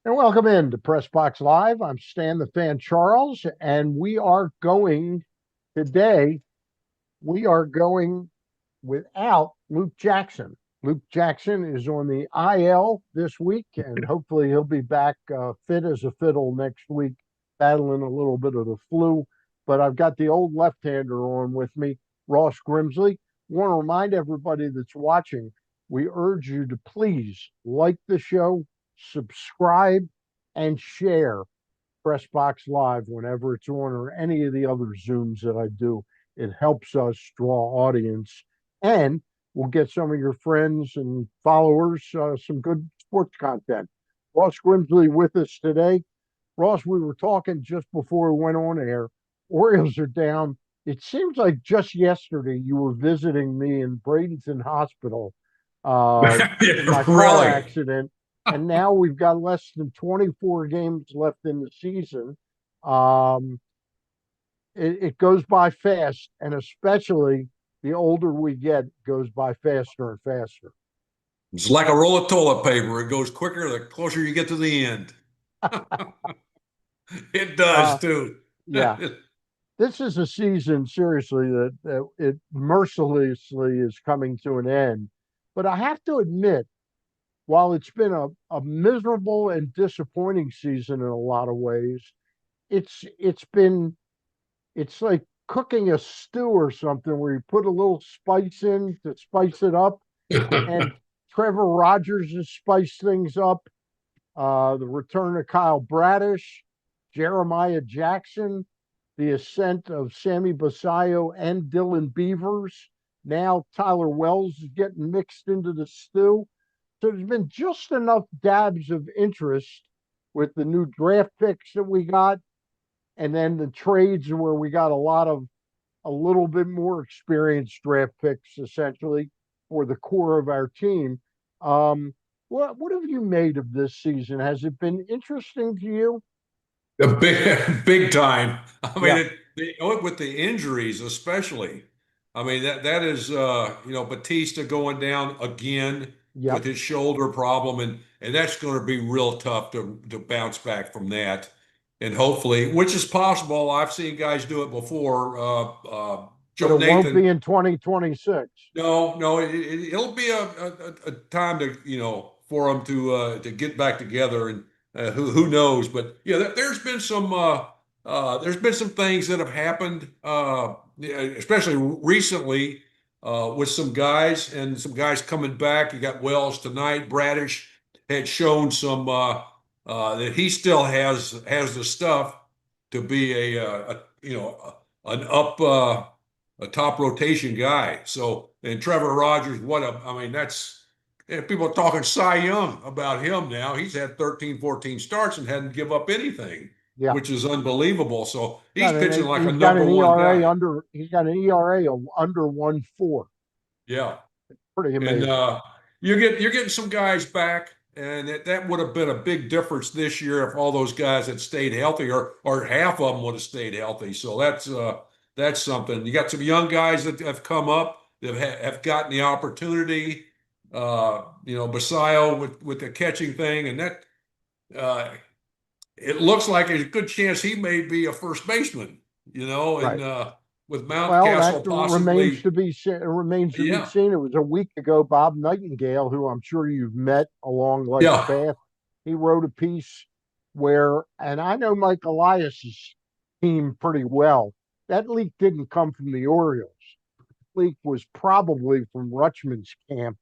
And welcome in to Press Box Live. I'm Stan the Fan Charles, and today, we are going without Luke Jackson. Luke Jackson is on the IL this week, and hopefully he'll be back fit as a fiddle next week, battling a little bit of the flu. But I've got the old left-hander on with me, Ross Grimsley. Want to remind everybody that's watching, we urge you to please like the show, subscribe, and share Press Box Live whenever it's on or any of the other Zooms that I do. It helps us draw audience and we'll get some of your friends and followers some good sports content. Ross Grimsley with us today. Ross, we were talking just before we went on air. Orioles are down. It seems like just yesterday you were visiting me in Bradenton Hospital in my car Really? accident, and now we've got less than 24 games left in the season. Um, it goes by fast, and especially the older we get, it goes by faster and faster. It's like a roll of toilet paper. It goes quicker the closer you get to the end. It does uh, too. yeah, this is a season, seriously, that it mercilessly is coming to an end. But I have to admit, while it's been a miserable and disappointing season in a lot of ways, it's like cooking a stew or something where you put a little spice in to spice it up. And Trevor Rogers has spiced things up. The return of Kyle Bradish, Jeremiah Jackson, the ascent of Sammy Basallo and Dylan Beavers. Now Tyler Wells is getting mixed into the stew. So there's been just enough dabs of interest with the new draft picks that we got, and then the trades where we got a little bit more experienced draft picks essentially for the core of our team. What have you made of this season? Has it been interesting to you? A big time. I mean, Yeah. with the injuries, especially. I mean, that is Batista going down again with Yep. his shoulder problem, and that's going to be real tough to bounce back from that. And hopefully, which is possible. I've seen guys do it before. But Joe it won't Nathan. be in 2026. No, no, it'll be a time to for them to get back together, and who knows? But yeah, there's been some things that have happened, yeah, especially recently, with some guys and some guys coming back. You got Wells tonight. Bradish had shown some that he still has the stuff to be an up. A top rotation guy. So, and Trevor Rogers, I mean, people are talking Cy Young about him now. He's had 13, 14 starts and hadn't give up anything, Yeah. which is unbelievable. So he's pitching like a He's got number an one ERA guy. under he's got an ERA of under 1.4. Yeah. Pretty And amazing. you're getting some guys back, and that would have been a big difference this year if all those guys had stayed healthy, or half of them would have stayed healthy. So that's something. You got some young guys that have come up that have gotten the opportunity. Basayo with the catching thing, and that uh, it looks like a good chance he may be a first baseman. And Right. with Well, that Mountcastle remains possibly, to be seen. It remains to be yeah, seen. It was a week ago. Bob Nightingale, who I'm sure you've met along life's yeah. path, he wrote a piece where, and I know Mike Elias's team pretty well. That leak didn't come from the Orioles. The leak was probably from Rutschman's camp,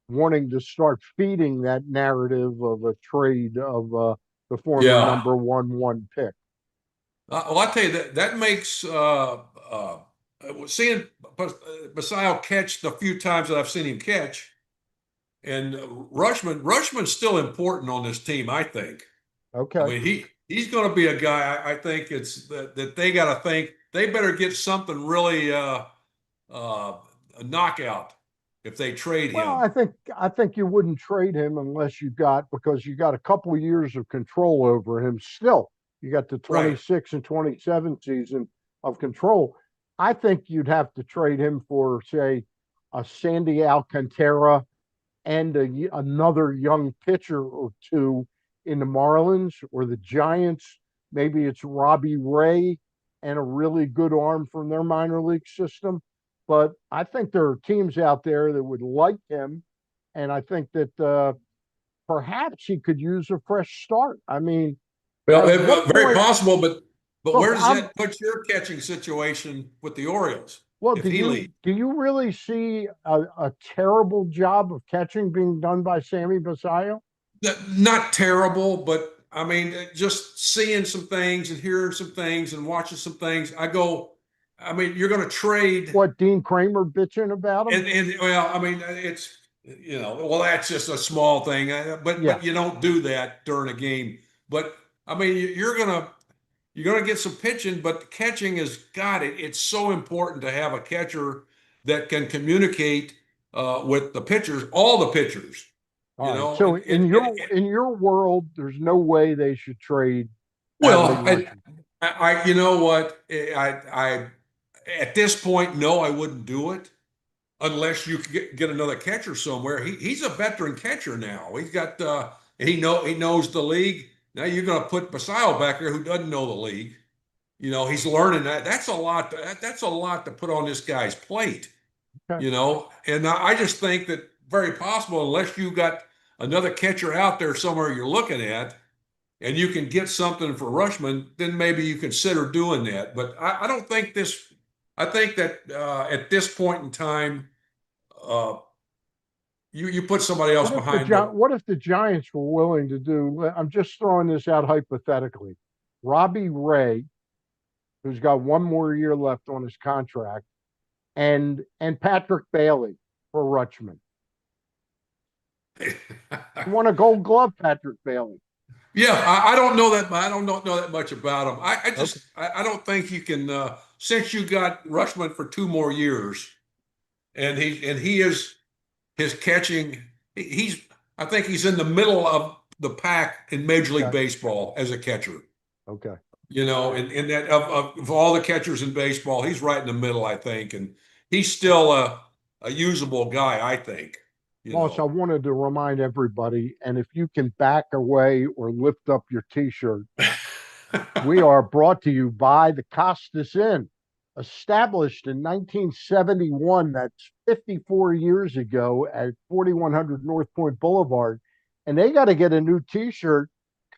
wanting to start feeding that narrative of a trade of the former Yeah. number one pick. Well, I tell you that makes seeing Basayo catch the few times that I've seen him catch, and Rushman's still important on this team. I think. I Okay. mean, he's going to be a guy. I think it's that they got to think they better get something really uh, a knockout if they trade Well, him. I think you wouldn't trade him unless because you got a couple of years of control over him. Still, you got the Right. 26 and 27 season of control. I think you'd have to trade him for, say, a Sandy Alcantara and another young pitcher or two in the Marlins or the Giants, maybe it's Robbie Ray and a really good arm from their minor league system. But I think there are teams out there that would like him. And I think that perhaps he could use a fresh start. I mean, Well, at what very point? possible, but Look, where does that put your catching situation with the Orioles well, if he leaves? do you really see a terrible job of catching being done by Sammy Basallo? Not terrible, but I mean, just seeing some things and hearing some things and watching some things. I mean, you're going to trade, What Dean Kramer bitching about him? and well, I mean, it's well, that's just a small thing, Yeah. but you don't do that during a game. But I mean, you're gonna get some pitching, but the catching has got it. It's so important to have a catcher that can communicate with the pitchers, all the pitchers. All right. So in your world, there's no way they should trade Adley Well, Rutschman. you know what? I at this point, no, I wouldn't do it unless you could get another catcher somewhere. He's a veteran catcher now. He knows the league. Now you're going to put Basallo back there who doesn't know the league. He's learning that. That's a lot. That's a lot to put on this guy's plate. Okay. And I just think that very possible unless you got another catcher out there somewhere you're looking at and you can get something for Rushman, then maybe you consider doing that. But I don't think this. I think that at this point in time, uh, you put somebody else behind the. What if the Giants were willing to do? I'm just throwing this out hypothetically. Robbie Ray, who's got one more year left on his contract, and Patrick Bailey for Rutschman. Won a Gold Glove, Patrick Bailey. Yeah, I don't know that. I don't know that much about him. I don't think you can. Since you got Rushman for 2 more years, and he is his catching. He's I think he's in the middle of the pack in Major League Okay. Baseball as a catcher. Okay. In that of all the catchers in baseball, he's right in the middle, I think, and he's still a usable guy, I think. Also, I wanted to remind everybody, and if you can back away or lift up your T-shirt, we are brought to you by the Costas Inn, established in 1971. That's 54 years ago at 4100 North Point Boulevard, and they got to get a new T-shirt.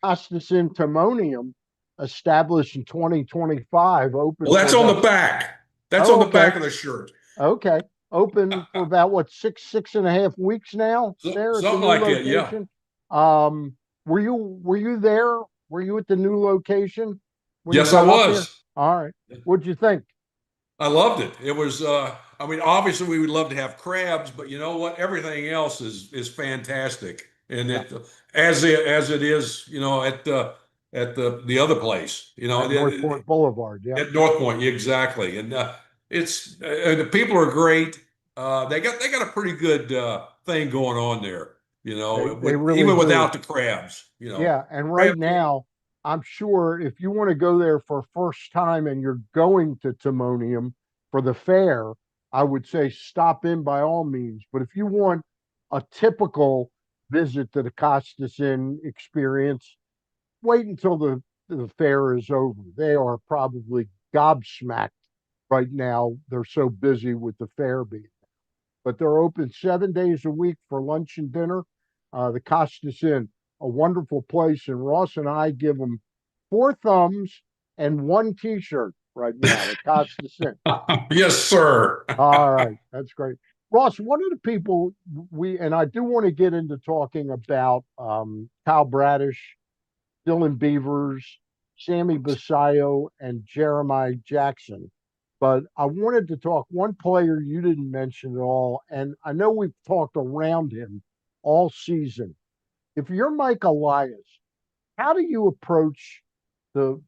Costas Inn Timonium, established in 2025, open. Well, that's on the back. That's on the back of the shirt. Okay. Open for about what, 6.5 weeks now there at the Something new like location. that, yeah. Were you there? Were you at the new location when you Yes, I got up here? was. All right. What'd you think? I loved it. It was I mean, obviously we would love to have crabs, but you know what? Everything else is fantastic. And Yeah. as it is, at the other place, At North Point Boulevard, yeah. at North Point, exactly. And the people are great. They got a pretty good thing going on there, They really even do. without the crabs, Yeah, and right Crab- now, I'm sure if you want to go there for first time and you're going to Timonium for the fair, I would say stop in by all means. But if you want a typical visit to the Costas Inn experience, wait until the fair is over. They are probably gobsmacked right now. They're so busy with the fair being. But they're open 7 days a week for lunch and dinner. The Costas Inn, a wonderful place, and Ross and I give them 4 thumbs and one T-shirt right now. The Costas Inn. Yes, sir. All right, that's great. Ross, one of the people and I do want to get into talking about Kyle Bradish, Dylan Beavers, Sammy Basallo, and Jeremiah Jackson. But I wanted to talk one player you didn't mention at all, and I know we've talked around him all season. If you're Mike Elias, how do you approach the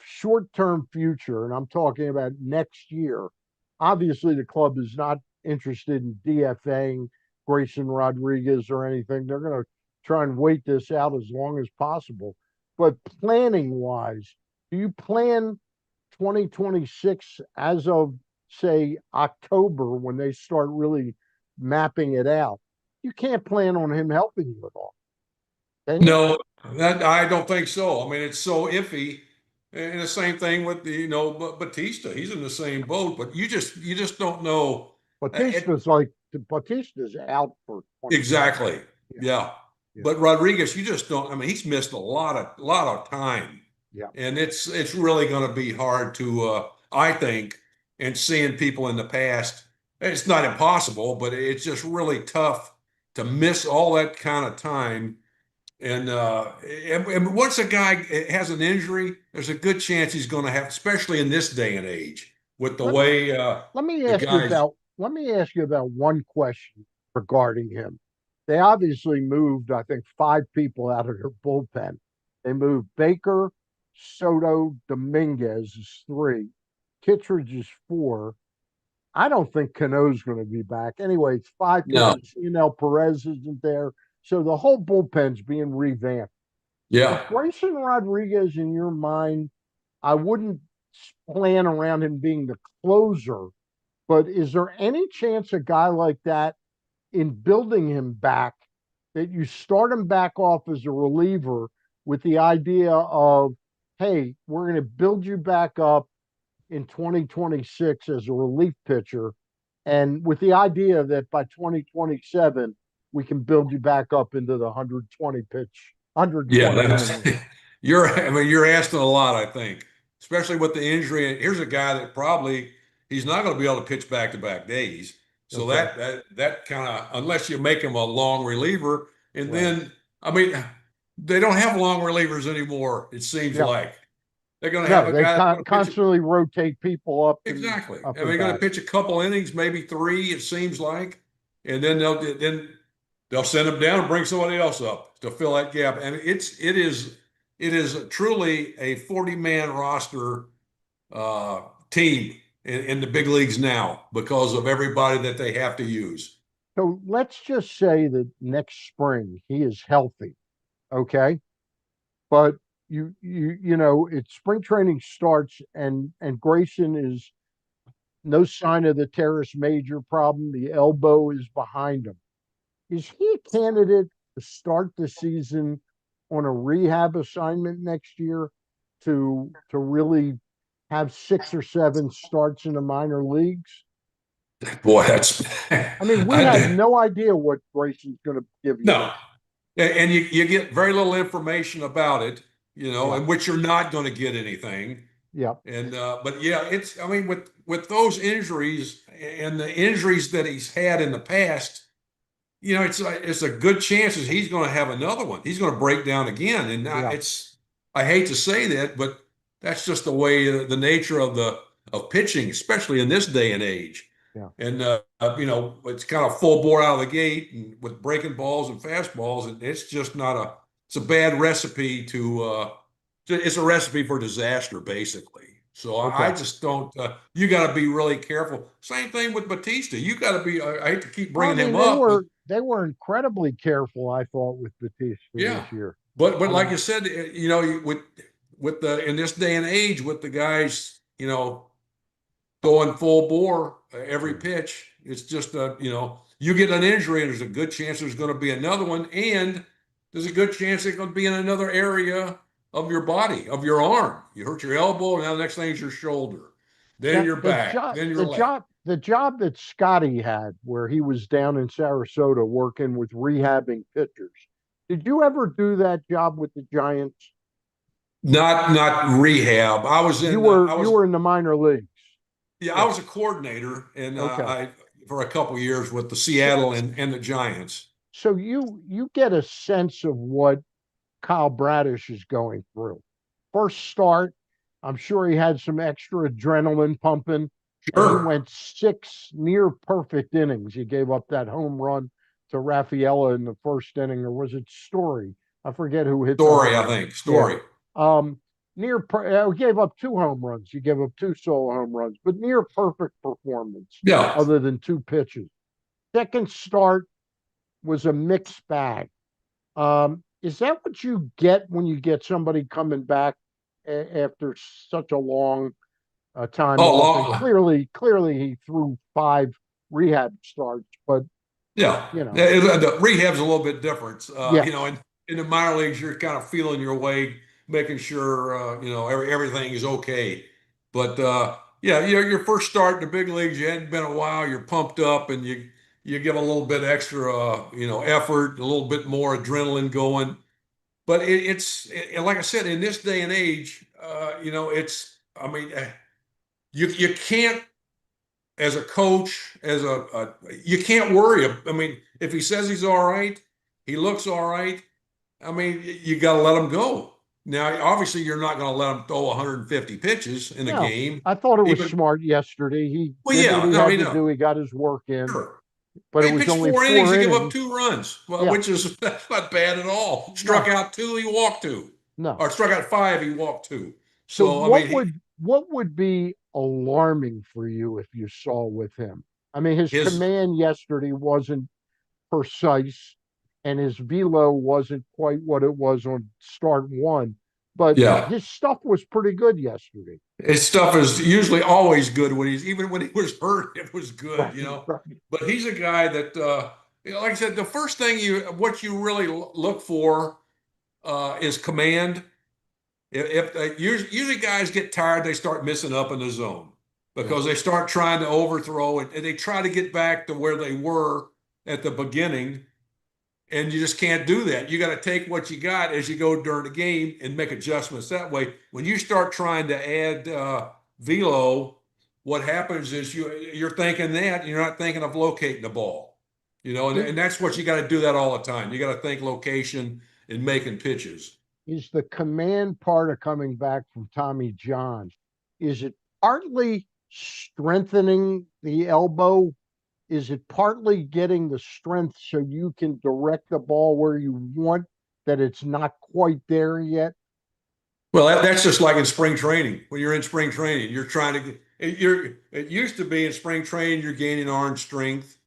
short-term future? And I'm talking about next year. Obviously, the club is not interested in DFAing Grayson Rodriguez or anything. They're going to try and wait this out as long as possible. But planning wise, do you plan 2026 as of, say, October when they start really mapping it out? You can't plan on him helping you at all. No, that I don't think so. I mean, it's so iffy. And the same thing with Batista. He's in the same boat, but you just don't know. Batista's out for 2020. Exactly. Yeah, Yeah. yeah, But Rodriguez, you just don't. I mean, he's missed a lot of time, yeah. and it's really going to be hard to, I think, and seeing people in the past. It's not impossible, but it's just really tough to miss all that kind of time. And once a guy has an injury, there's a good chance he's going to have, especially in this day and age, with the Let me way let me the ask you guys. about let me ask you about one question regarding him. They obviously moved, I think, five people out of their bullpen. They moved Baker, Soto, Dominguez is three, Kittredge is four. I don't think Cano's going to be back. Anyway, it's five No. people. Cionel Perez isn't there. So the whole bullpen's being revamped. Is Yeah. Grayson Rodriguez in your mind? I wouldn't plan around him being the closer, but is there any chance a guy like that, in building him back, that you start him back off as a reliever with the idea of, hey, we're going to build you back up in 2026 as a relief pitcher, and with the idea that by 2027 we can build you back up into the 120 pitch, Yeah, 120 that's inning range. I mean, you're asking a lot, I think, especially with the injury. Here's a guy that probably he's not going to be able to pitch back-to-back days. So Okay, that kind of, unless you make him a long reliever, and right. then I mean, they don't have long relievers anymore. It seems Yeah. like they're going to have No, a they guy that's going to pitch it. constantly rotate people Exactly. up And and they're going to back. pitch a couple innings, maybe three, it seems like, and then they'll send him down and bring somebody else up to fill that gap. And it is truly a 40-man roster uh, team in the big leagues now because of everybody that they have to use. So let's just say that next spring he is healthy, okay? But it's spring training starts, and Grayson is no sign of the teres major problem. The elbow is behind him. Is he a candidate to start the season on a rehab assignment next year to really have six or seven starts in the minor leagues? Boy, that's I mean, we have I, no idea what Grayson's going to give you no. next. And you get very little information about it, Yeah, in which you're not going to get anything. yeah, And but yeah, it's I mean with those injuries and the injuries that he's had in the past, it's a good chance that he's going to have another one. He's going to break down again, and yeah, I hate to say that, but that's just the way the nature of pitching, especially in this day and age. yeah. And it's kind of full bore out of the gate and with breaking balls and fastballs, and it's just not it's a bad recipe it's a recipe for disaster, basically. So I Okay. just don't. You got to be really careful. Same thing with Batista. You got to be. I hate to keep Well, I bringing him mean, up, but they were incredibly careful, I thought, with Batista yeah. this year. But I like you mean, said, with the in this day and age, with the guys, going full bore every yeah, pitch, it's just you get an injury, and there's a good chance there's going to be another one, and there's a good chance it's going to be in another area of your body, of your arm. You hurt your elbow, and now the next thing is your shoulder, then now your back, then your leg. the job that Scotty had, where he was down in Sarasota working with rehabbing pitchers. Did you ever do that job with the Giants? Not rehab. I was You in. were you were in the minor leagues. Yeah, I Yeah. was a coordinator, and Okay. I for a couple years with the So Seattle and the Giants. so you get a sense of what Kyle Bradish is going through. First start, I'm sure he had some extra adrenaline pumping, and he Sure, went six near perfect innings. He gave up that home run to Rafaela in the first inning, or was it Story? I forget who hit the Story. home I run. think Yeah. Story. Um, he gave up two home runs. He gave up two solo home runs, but near perfect performance, Yeah. other than two pitches. Second start was a mixed bag. Is that what you get when you get somebody coming back after such a long time Oh, off? And long. clearly, he threw five rehab starts, but Yeah. you know, The rehab's a little bit different, yes, in the minor leagues, you're kind of feeling your way, making sure everything is okay. But yeah, your first start in the big leagues, you hadn't been a while. You're pumped up, and you give a little bit extra effort, a little bit more adrenaline going. But like I said, in this day and age, it's I mean, you can't as a coach, you can't worry. I mean, if he says he's all right, he looks all right. I mean, you got to let him go. Now, obviously, you're not going to let him throw 150 pitches in a No, game. I thought it was Even smart yesterday. He well, did what yeah, he no, I had mean, to no, do. He got his work in, sure. but it He was pitched only 4 innings. four He gave up innings. 2 runs, well, Yeah, which is that's not bad at all. Struck no, out two, he walked two, no. or struck out five, he walked two. So So, I mean, what would be alarming for you if you saw with him? I mean, his his command yesterday wasn't precise, and his velo wasn't quite what it was on start one, but yeah. his stuff was pretty good yesterday. His stuff is usually always good when even when he was hurt, it was good, Right, right. But he's a guy that, like I said, the first thing what you really look for is command. Usually guys get tired, they start missing up in the zone Yeah. because they start trying to overthrow it, and they try to get back to where they were at the beginning, and you just can't do that. You got to take what you got as you go during the game and make adjustments that way. When you start trying to add velo, what happens is you're thinking that and you're not thinking of locating the ball. And that's what you got to do that all the time. You got to think location and making pitches. Is the command part of coming back from Tommy John, is it partly strengthening the elbow? Is it partly getting the strength so you can direct the ball where you want, that it's not quite there yet? Well, that's just like in spring training. When you're in spring training, you're trying to it used to be in spring training, you're gaining arm strength.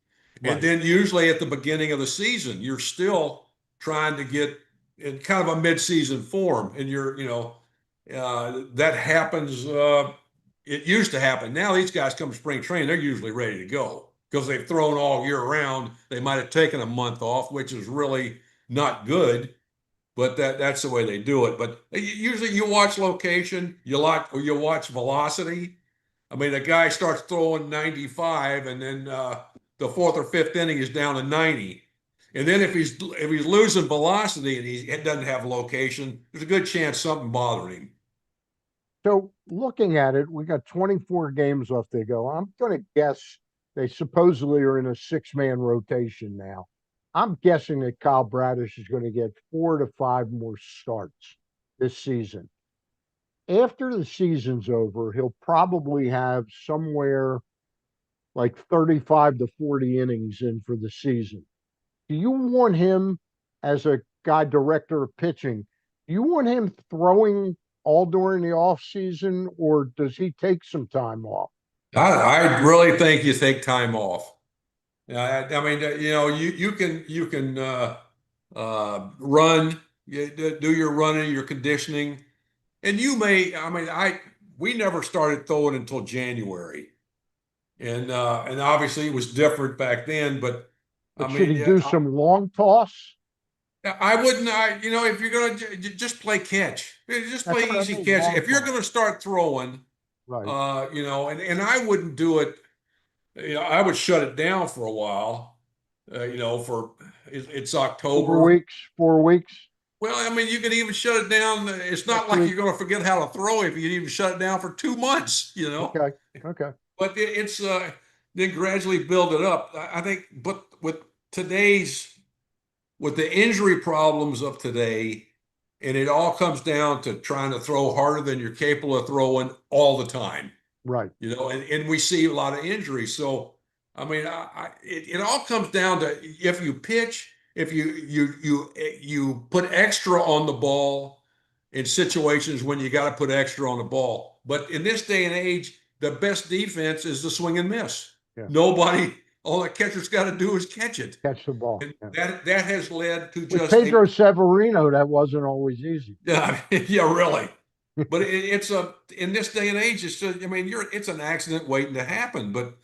And Right. then usually at the beginning of the season, you're still trying to get in kind of a mid-season form. And that happens. It used to happen. Now these guys come to spring training, they're usually ready to go because they've thrown all year round. They might have taken a month off, which is really not good, but that's the way they do it. But usually you watch location, you watch velocity. I mean, a guy starts throwing 95, and then the fourth or fifth inning is down to 90. And then if he's losing velocity and he doesn't have location, there's a good chance something bothered him. So looking at it, we got 24 games left to go. I'm going to guess they supposedly are in a six-man rotation now. I'm guessing that Kyle Bradish is going to get 4 to 5 more starts this season. After the season's over, he'll probably have somewhere like 35 to 40 innings in for the season. Do you want him as a guy director of pitching? Do you want him throwing all during the off season, or does he take some time off? I really think you take time off. I mean, you can run, do your running, your conditioning, and you may. I mean, we never started throwing until January, and obviously it was different back then. But I But should mean, he do some long toss? I wouldn't. If you're gonna just play catch, just That's play what I easy mean, catch. long If you're toss. gonna start throwing, Right. and I wouldn't do it. I would shut it down for a while. For it's 4 weeks, October. 4 weeks, Well, I mean, you can even shut it down. It's not next like week. you're going to forget how to throw if you can even shut it down for 2 months. Okay. Okay. But it's then gradually build it up. I think, but with the injury problems of today, and it all comes down to trying to throw harder than you're capable of throwing all the time. Right. And we see a lot of injuries. So, I mean, it all comes down to if you pitch, if you put extra on the ball in situations when you got to put extra on the ball. But in this day and age, the best defense is the swing and miss. Yeah. Nobody, all the catcher's got to do is catch it. Catch the ball. And Yeah. that has led to With just Pedro a Severino, that wasn't always easy. yeah, yeah, really. But it's in this day and age, I mean, it's an accident waiting to happen. But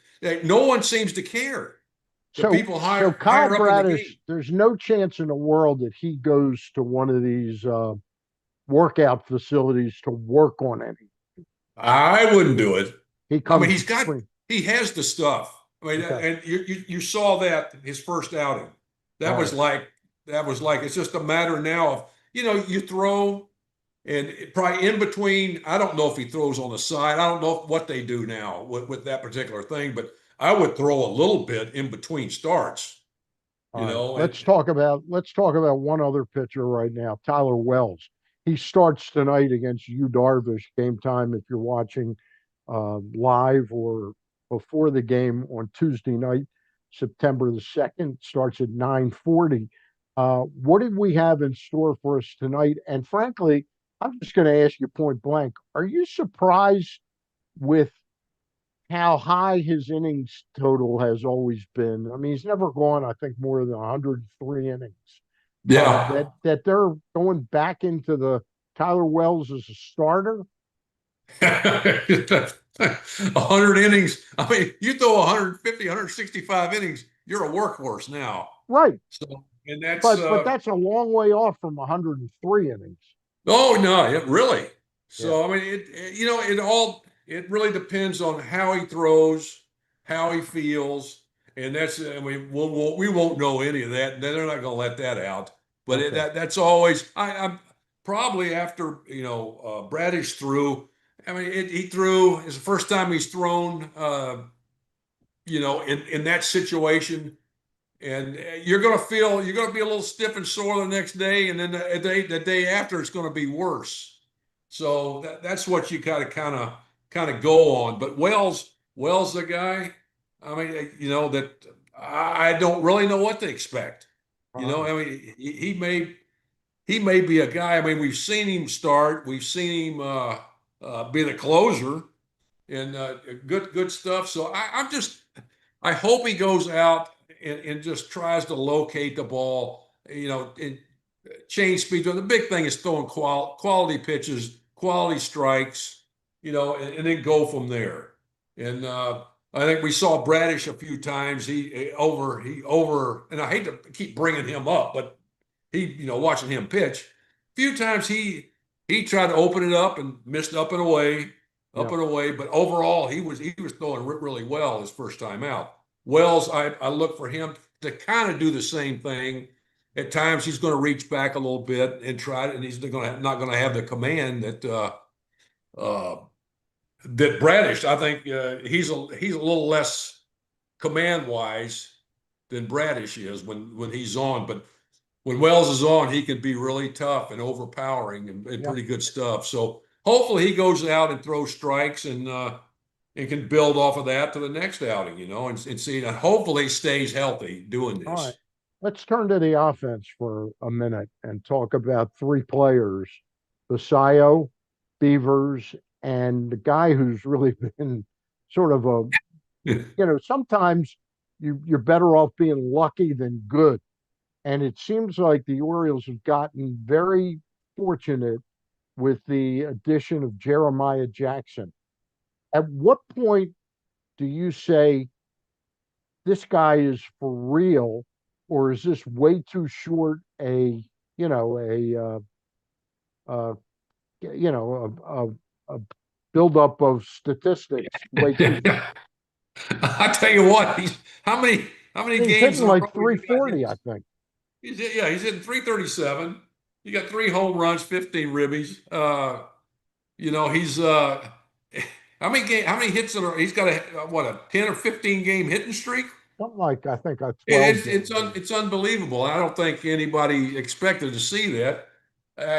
no one seems to care. the So, people so Kyle higher up in the Bradish, game. there's no chance in the world that he goes to one of these workout facilities to work on any. I wouldn't do it. He I mean, comes spring. he has the stuff. I mean, Okay. and you saw that his first outing. That All was right. like it's just a matter now of you throw and probably in between. I don't know if he throws on the side. I don't know what they do now with that particular thing, but I would throw a little bit in between starts. All right. And Let's talk about one other pitcher right now, Tyler Wells. He starts tonight against Yu Darvish. Game time if you're watching live or before the game on Tuesday night, September the 2nd. Starts at 9:40. What did we have in store for us tonight? And frankly, I'm just going to ask you point blank: are you surprised with how high his innings total has always been? I mean, he's never gone, I think, more than 103 innings. yeah, That they're going back into the Tyler Wells as a starter. 100 innings. I mean, you throw 150, 165 innings, you're a workhorse now. Right. So, and that's But that's a long way off from 103 innings. oh no, it really. Yeah. So I mean, it really depends on how he throws, how he feels, and that's I mean we won't know any of that. They're not going to let that out. But Okay. that's always I'm probably after Bradish threw. I mean, he threw. It's the first time he's thrown. In that situation, and you're going to be a little stiff and sore the next day, and then the day after it's going to be worse. So that's what you got to kind of go on. But Wells, the guy, I mean, that I don't really know what to expect. All right. I mean, he may be a guy. I mean, we've seen him start, we've seen him be the closer, and good stuff. So I hope he goes out and just tries to locate the ball, and change speed. The big thing is throwing quality pitches, quality strikes, and then go from there. And I think we saw Bradish a few times. And I hate to keep bringing him up, but watching him pitch, a few times he tried to open it up and missed up and away, up Yeah. and away. But overall, he was throwing really well his first time out. Wells, I look for him to kind of do the same thing. At times, he's going to reach back a little bit and try it, and he's not going to have the command uh, that Bradish. I think he's a little less command wise than Bradish is when he's on. But when Wells is on, he can be really tough and overpowering and Yeah. pretty good stuff. So hopefully he goes out and throws strikes and can build off of that to the next outing, and see. And hopefully stays healthy doing All right. this. Let's turn to the offense for a minute and talk about three players: Basallo, Beavers, and the guy who's really been sort of sometimes you're better off being lucky than good. And it seems like the Orioles have gotten very fortunate with the addition of Jeremiah Jackson. At what point do you say this guy is for real, or is this way too short a you know uh, a buildup of statistics? Way too. I tell you what, how many He's games hitting in a like row you got 340, him? I think. He's hitting 337. You got 3 home runs, 15 ribbies. He's how many hits he's got a 10 or 15 game hitting streak? Something like I think a It- 12 It's game. it's un, it's unbelievable. I don't think anybody expected to see that.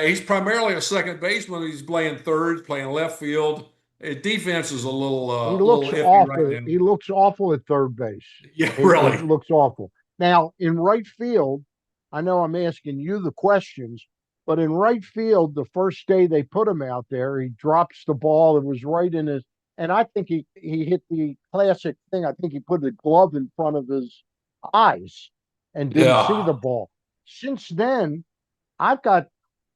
He's primarily a second baseman. He's playing third, playing left field. Defense is a little He little looks iffy right awful. now. He looks awful at third base. Yeah, It really. looks awful. Now, in right field, I know I'm asking you the questions, but in right field, the first day they put him out there, he drops the ball. It was right in his, and I think he hit the classic thing. I think he put the glove in front of his eyes and didn't see Yeah. the ball. Since then, I've got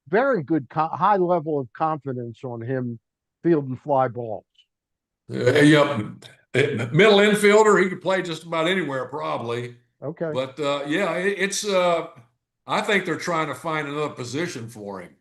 very good, high level of confidence on him fielding fly balls. Yep. Middle infielder, he could play just about anywhere, probably. Okay. But yeah, it's I think they're trying to find another position for him,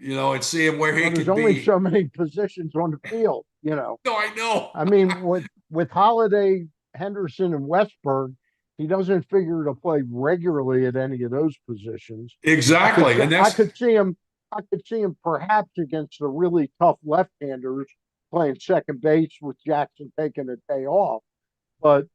and see him where he Well, there's could only be. so many positions on the field, you know. No, I know. I mean, with Holiday, Henderson, and Westberg, he doesn't figure to play regularly at any of those positions. Exactly. And I that's could see him I could see him perhaps against the really tough left-handers playing second base with Jackson taking a day off, but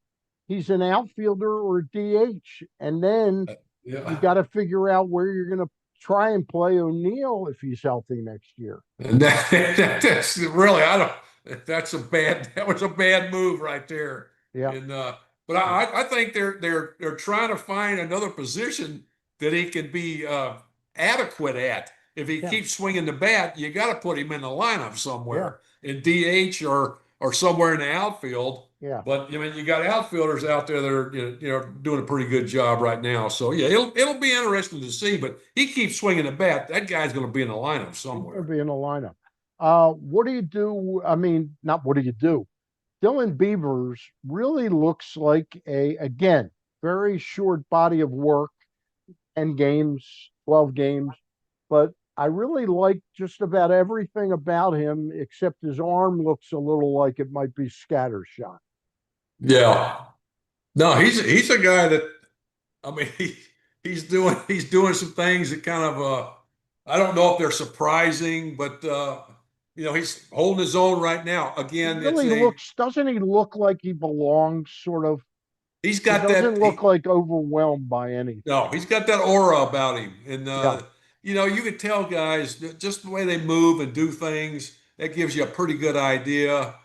he's an outfielder or DH, and then you yeah. got to figure out where you're going to try and play O'Neill if he's healthy next year. And that's really, I don't, that was a bad move right there. Yeah, And, but yeah, I think they're trying to find another position that he can be, adequate at. If he yeah, keeps swinging the bat, you got to put him in the lineup yeah, somewhere in DH or somewhere in the outfield. yeah. But I mean, you got outfielders out there that are doing a pretty good job right now. So yeah, it'll be interesting to see. But he keeps swinging the bat. That guy's going to be in the lineup He's going to somewhere. be in the lineup. What do you do? I mean, not what do you do? Dylan Beavers really looks like again, very short body of work, 10 games, 12 games, but I really like just about everything about him except his arm looks a little like it might be scattershot. Yeah. No, he's a guy that I mean he's doing some things that kind of I don't know if they're surprising, but he's holding his own right now. He Again, really looks, doesn't he look like he belongs, sort of? he's He got doesn't that look like overwhelmed by anything. no, he's got that aura about him. And Yeah, you can tell guys just the way they move and do things, that gives you a pretty good idea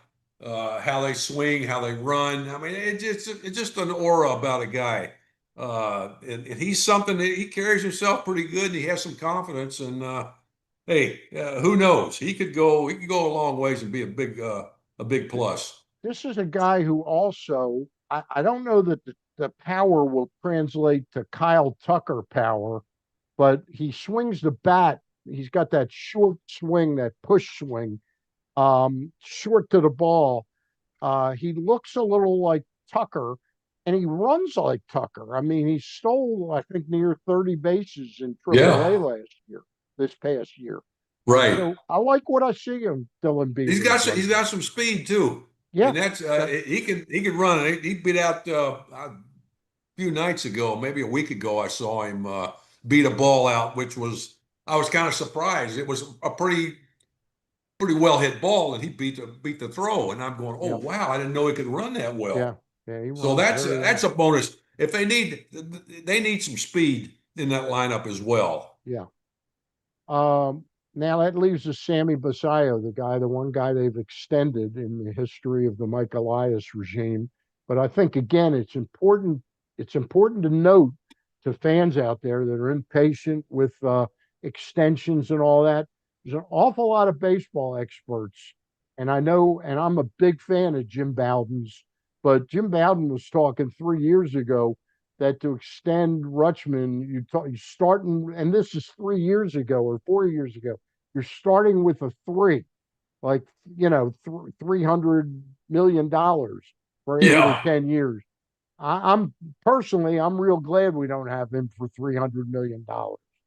how they swing, how they run. I mean, it's just an aura about a guy. And he's something that he carries himself pretty good and he has some confidence. And hey, who knows? He could go a long ways and be a big plus. this is a guy who also, I don't know that the power will translate to Kyle Tucker power, but he swings the bat. He's got that short swing, that push swing, short to the ball. He looks a little like Tucker, and he runs like Tucker. I mean, he stole, I think, near 30 bases in AAA Yeah, last year, this past year. right. So I like what I see in Dylan He's Beavers got some, right he's now. got some speed too, Yeah, and that's that, he can run. He beat out a few nights ago, maybe a week ago. I saw him beat a ball out, which was I was kind of surprised. It was a pretty well hit ball, and he beat the throw. And I'm going, oh yeah, wow, I didn't know he could run that yeah, well. yeah. He So runs that's very well. that's a bonus. If they need some speed in that lineup as well. Yeah. Now that leaves us Sammy Basallo, the one guy they've extended in the history of the Mike Elias regime. But I think again, It's important to note to fans out there that are impatient with extensions and all that. There's an awful lot of baseball experts, and I know, and I'm a big fan of Jim Bowden's. But Jim Bowden was talking 3 years ago that to extend Rutschman, you starting, and this is 3 years ago or 4 years ago. You're starting with a three, like $300 million for 8 or 10 years. I'm personally, I'm real glad we don't have him for $300 million,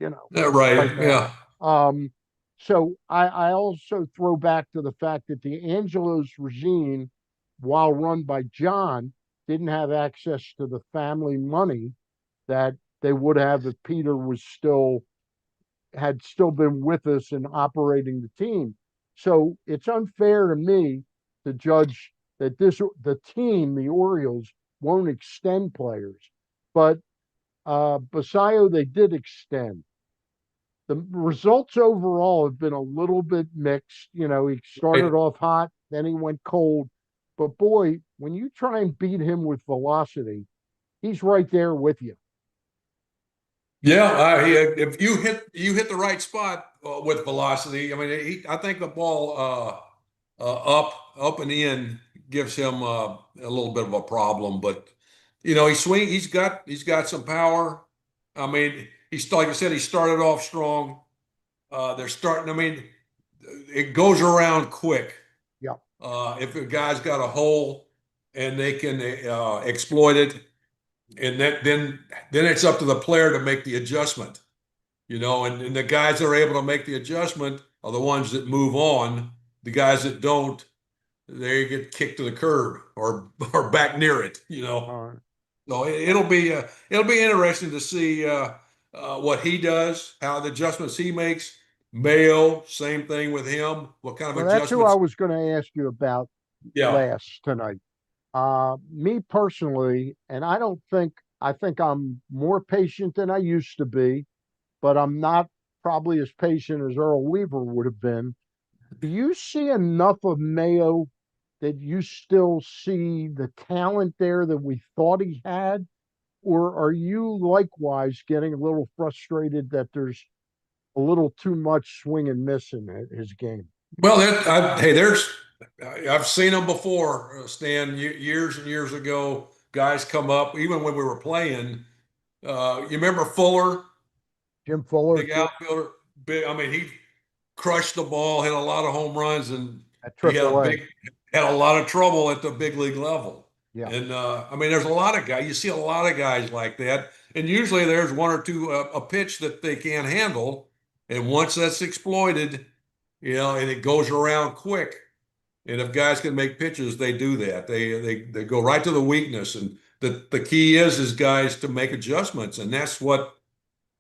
Yeah, right right. now. Yeah. Um, so I also throw back to the fact that the Angelos regime, while run by John, didn't have access to the family money that they would have if Peter was still been with us and operating the team. So it's unfair to me to judge that the team, the Orioles, won't extend players. But Basayo, they did extend. The results overall have been a little bit mixed. He started Right. off hot, then he went cold. But boy, when you try and beat him with velocity, he's right there with you. Yeah, if you hit the right spot with velocity, I mean, I think the ball up and in gives him a little bit of a problem, but he's got some power. I mean, he's like I said, he started off strong. They're starting. I mean, it goes around quick. Yeah, If a guy's got a hole and they can exploit it, and then it's up to the player to make the adjustment, and the guys that are able to make the adjustment are the ones that move on. The guys that don't, they get kicked to the curb or back near it. All right. So it'll be interesting to see what he does, how the adjustments he makes. Mayo, same thing with him. What kind of Well, that's who I adjustments? was going to ask you about Yeah. last tonight. Me personally, and I think I'm more patient than I used to be, but I'm not probably as patient as Earl Weaver would have been. Do you see enough of Mayo that you still see the talent there that we thought he had? Or are you likewise getting a little frustrated that there's a little too much swing and miss in his game? Well, hey, I've seen them before, Stan, years and years ago. Guys come up, even when we were playing. You remember Fuller, Jim Fuller, big sure, outfielder? Big, I mean, he crushed the ball, hit a lot of home runs, and at he had a AAA. had a lot of trouble at the big league level. Yeah, And I mean, there's a lot of guys. You see a lot of guys like that, and usually there's one or two a pitch that they can't handle, and once that's exploited, and it goes around quick. And if guys can make pitches, they do that. They go right to the weakness, and the key is guys to make adjustments, and that's what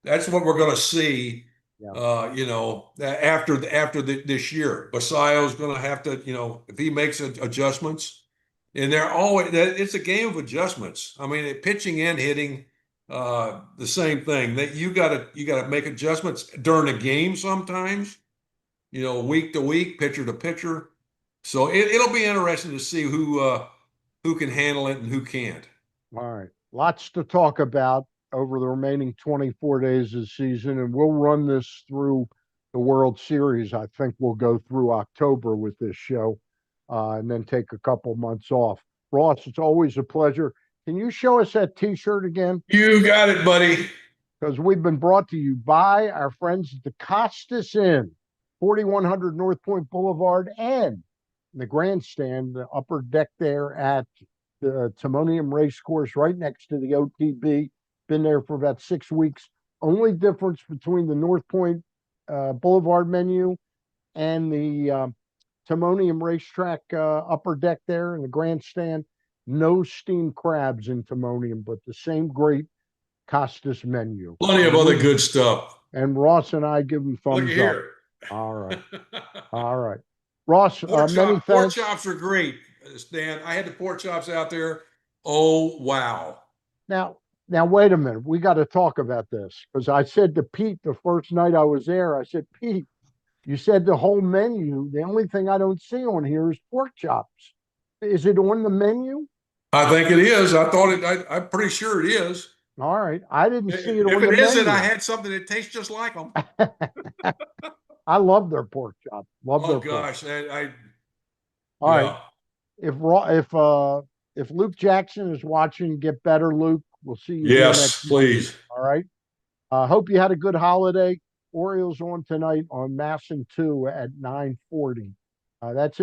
we're going to see. yeah. After this year, Basallo's going to have to, if he makes adjustments, and they're always it's a game of adjustments. I mean, pitching and hitting, the same thing. That you got to make adjustments during a game sometimes. Week to week, pitcher to pitcher. So it'll be interesting to see who can handle it and who can't. All right. Lots to talk about over the remaining 24 days of the season, and we'll run this through the World Series. I think we'll go through October with this show and then take a couple months off. Ross, it's always a pleasure. Can you show us that t shirt again? You got it, buddy. Because we've been brought to you by our friends at the Costas Inn, 4100 North Point Boulevard, and the grandstand, the upper deck there at the Timonium Racecourse, right next to the OTB. Been there for about 6 weeks. Only difference between the North Point Boulevard menu and the Timonium Racetrack upper deck there in the grandstand. No steamed crabs in Timonium, but the same great Costas menu. Plenty of other good stuff. And Ross and I give them Look at thumbs up. here. All right. All right. Ross, many Pork thanks. chops are great, Stan. I had the pork chops out there. Oh wow. Now, now wait a minute. We got to talk about this because I said to Pete the first night I was there, I said, Pete, you said the whole menu. The only thing I don't see on here is pork chops. Is it on the menu? I think it is. I thought it. I'm pretty sure it is. All right. I didn't see it If on the it isn't, menu. I had something that tastes just like them. I love their pork chops. Love Oh their pork. gosh, I All right. yeah. If Luke Jackson is watching, get better, Luke. We'll see you here next Yes, Monday. please. All right. Hope you had a good holiday. Orioles on tonight on Masson 2 at 9:40. That's it.